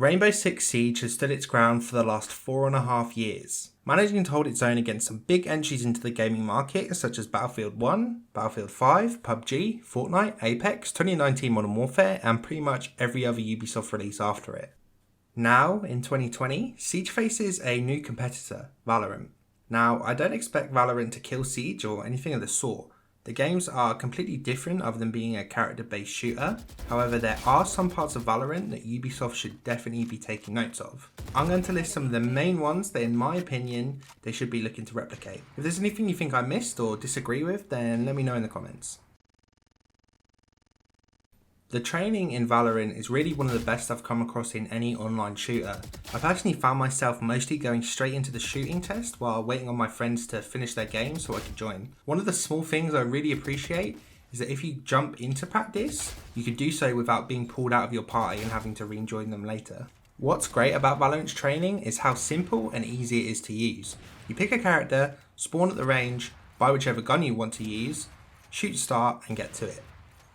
Rainbow Six Siege has stood its ground for the last 4.5 years, managing to hold its own against some big entries into the gaming market such as Battlefield 1, Battlefield 5, PUBG, Fortnite, Apex, 2019 Modern Warfare, and pretty much every other Ubisoft release after it. Now, in 2020, Siege faces a new competitor, Valorant. Now, I don't expect Valorant to kill Siege or anything of the sort. The games are completely different other than being a character-based shooter. However, there are some parts of Valorant that Ubisoft should definitely be taking notes of. I'm going to list some of the main ones that in my opinion they should be looking to replicate. If there's anything you think I missed or disagree with, then let me know in the comments. The training in Valorant is really one of the best I've come across in any online shooter. I personally found myself mostly going straight into the shooting test while waiting on my friends to finish their game so I could join. One of the small things I really appreciate is that if you jump into practice, you can do so without being pulled out of your party and having to rejoin them later. What's great about Valorant's training is how simple and easy it is to use. You pick a character, spawn at the range, buy whichever gun you want to use, shoot start and get to it.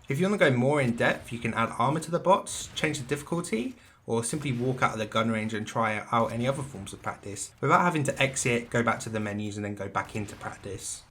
If you want to go more in depth, you can add armor to the bots, change the difficulty, or simply walk out of the gun range and try out any other forms of practice, without having to exit, go back to the menus and then go back into practice.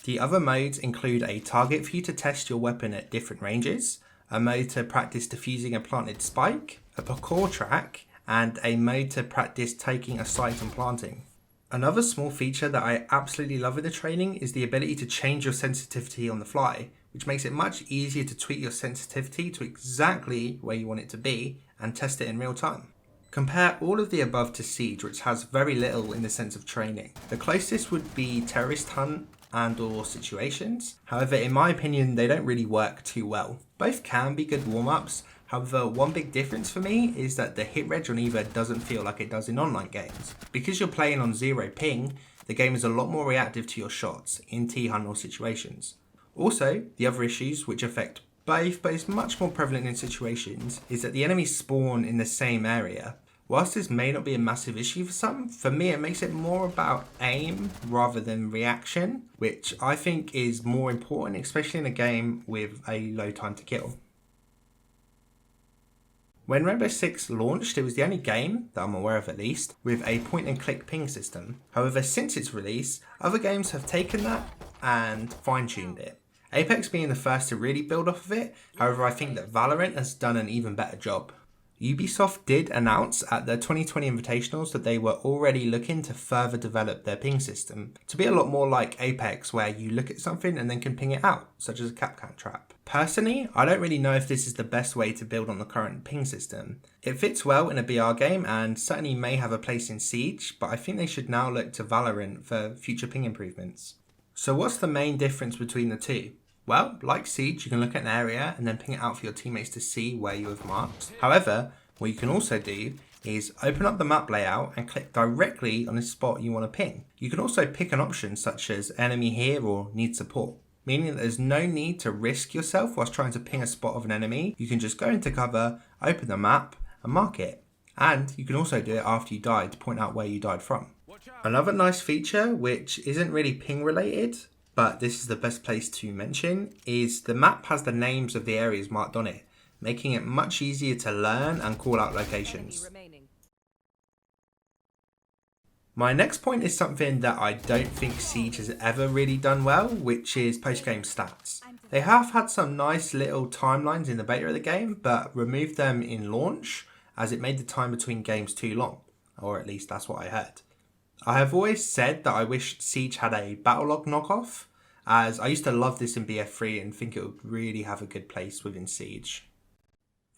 The other modes include a target for you to test your weapon at different ranges, a mode to practice defusing a planted spike, a parkour track, and a mode to practice taking a site and planting. Another small feature that I absolutely love in the training is the ability to change your sensitivity on the fly, which makes it much easier to tweak your sensitivity to exactly where you want it to be and test it in real time. Compare all of the above to Siege, which has very little in the sense of training. The closest would be Terrorist Hunt and/or Situations. However, in my opinion, they don't really work too well. Both can be good warm-ups. However, one big difference for me is that the hit reg on either doesn't feel like it does in online games. Because you're playing on 0 ping, the game is a lot more reactive to your shots in T-Hunt or Situations. Also, the other issues which affect both, but is much more prevalent in Situations, is that the enemies spawn in the same area. Whilst this may not be a massive issue for some, for me it makes it more about aim rather than reaction, which I think is more important, especially in a game with a low time to kill. When Rainbow Six launched, it was the only game, that I'm aware of at least, with a point and click ping system. However, since its release, other games have taken that and fine-tuned it. Apex being the first to really build off of it, however I think that Valorant has done an even better job. Ubisoft did announce at the 2020 Invitationals that they were already looking to further develop their ping system to be a lot more like Apex, where you look at something and then can ping it out, such as a Capcan trap. Personally, I don't really know if this is the best way to build on the current ping system. It fits well in a BR game and certainly may have a place in Siege, but I think they should now look to Valorant for future ping improvements. So what's the main difference between the two? Well, like Siege, you can look at an area and then ping it out for your teammates to see where you have marked. However, what you can also do is open up the map layout and click directly on the spot you want to ping. You can also pick an option such as enemy here or need support, meaning that there's no need to risk yourself whilst trying to ping a spot of an enemy. You can just go into cover, open the map and mark it. And you can also do it after you died to point out where you died from. Another nice feature, which isn't really ping related, but this is the best place to mention, is the map has the names of the areas marked on it, making it much easier to learn and call out locations. My next point is something that I don't think Siege has ever really done well, which is post-game stats. They have had some nice little timelines in the beta of the game, but removed them in launch as it made the time between games too long, or at least that's what I heard. I have always said that I wish Siege had a battle log knockoff, as I used to love this in BF3 and think it would really have a good place within Siege.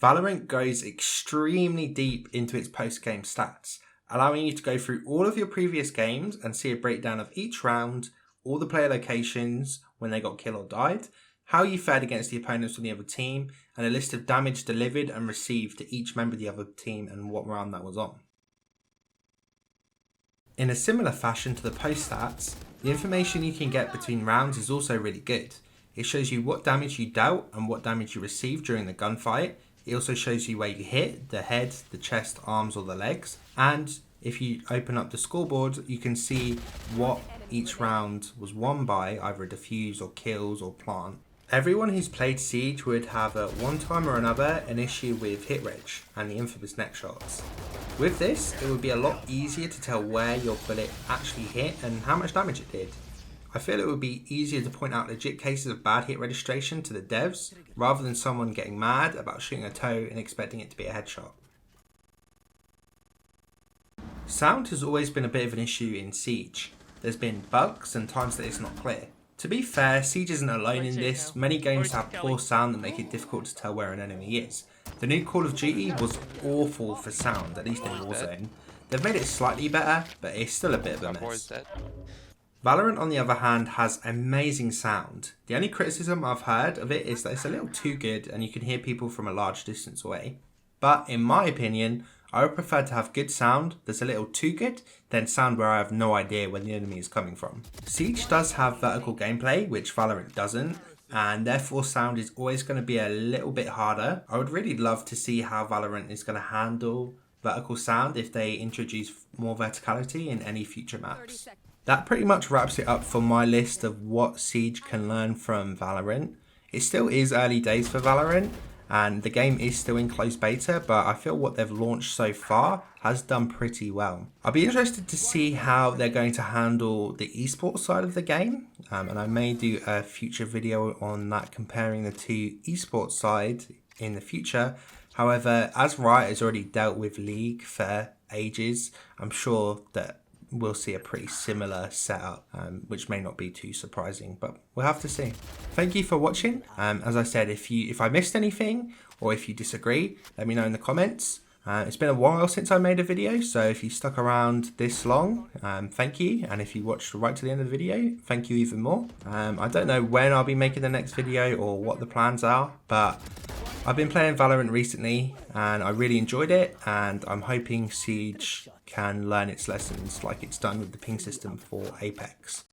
Valorant goes extremely deep into its post-game stats, allowing you to go through all of your previous games and see a breakdown of each round, all the player locations, when they got killed or died, how you fared against the opponents on the other team, and a list of damage delivered and received to each member of the other team and what round that was on. In a similar fashion to the post stats, the information you can get between rounds is also really good. It shows you what damage you dealt and what damage you received during the gunfight. It also shows you where you hit, the head, the chest, arms or the legs. And if you open up the scoreboard, you can see what each round was won by, either a defuse or kills or plant. Everyone who's played Siege would have at one time or another an issue with hit reg and the infamous neck shots. With this, it would be a lot easier to tell where your bullet actually hit and how much damage it did. I feel it would be easier to point out legit cases of bad hit registration to the devs, rather than someone getting mad about shooting a toe and expecting it to be a headshot. Sound has always been a bit of an issue in Siege. There's been bugs and times that it's not clear. To be fair, Siege isn't alone in this. Many games have poor sound that make it difficult to tell where an enemy is. The new Call of Duty was awful for sound, at least in Warzone. They've made it slightly better, but it's still a bit of a mess. Valorant, on the other hand, has amazing sound. The only criticism I've heard of it is that it's a little too good and you can hear people from a large distance away. But in my opinion, I would prefer to have good sound that's a little too good than sound where I have no idea where the enemy is coming from. Siege does have vertical gameplay, which Valorant doesn't, and therefore sound is always going to be a little bit harder. I would really love to see how Valorant is going to handle vertical sound if they introduce more verticality in any future maps. That pretty much wraps it up for my list of what Siege can learn from Valorant. It still is early days for Valorant, and the game is still in closed beta, but I feel what they've launched so far has done pretty well. I'll be interested to see how they're going to handle the esports side of the game, and I may do a future video on that, comparing the two esports side in the future. However, as Riot has already dealt with League for ages, I'm sure that we'll see a pretty similar setup, which may not be too surprising, but we'll have to see. Thank you for watching. As I said, if I missed anything or if you disagree, let me know in the comments. It's been a while since I made a video, so if you stuck around this long, thank you. And if you watched right to the end of the video, thank you even more. I don't know when I'll be making the next video or what the plans are, but I've been playing Valorant recently and I really enjoyed it, and I'm hoping Siege can learn its lessons like it's done with the ping system for Apex.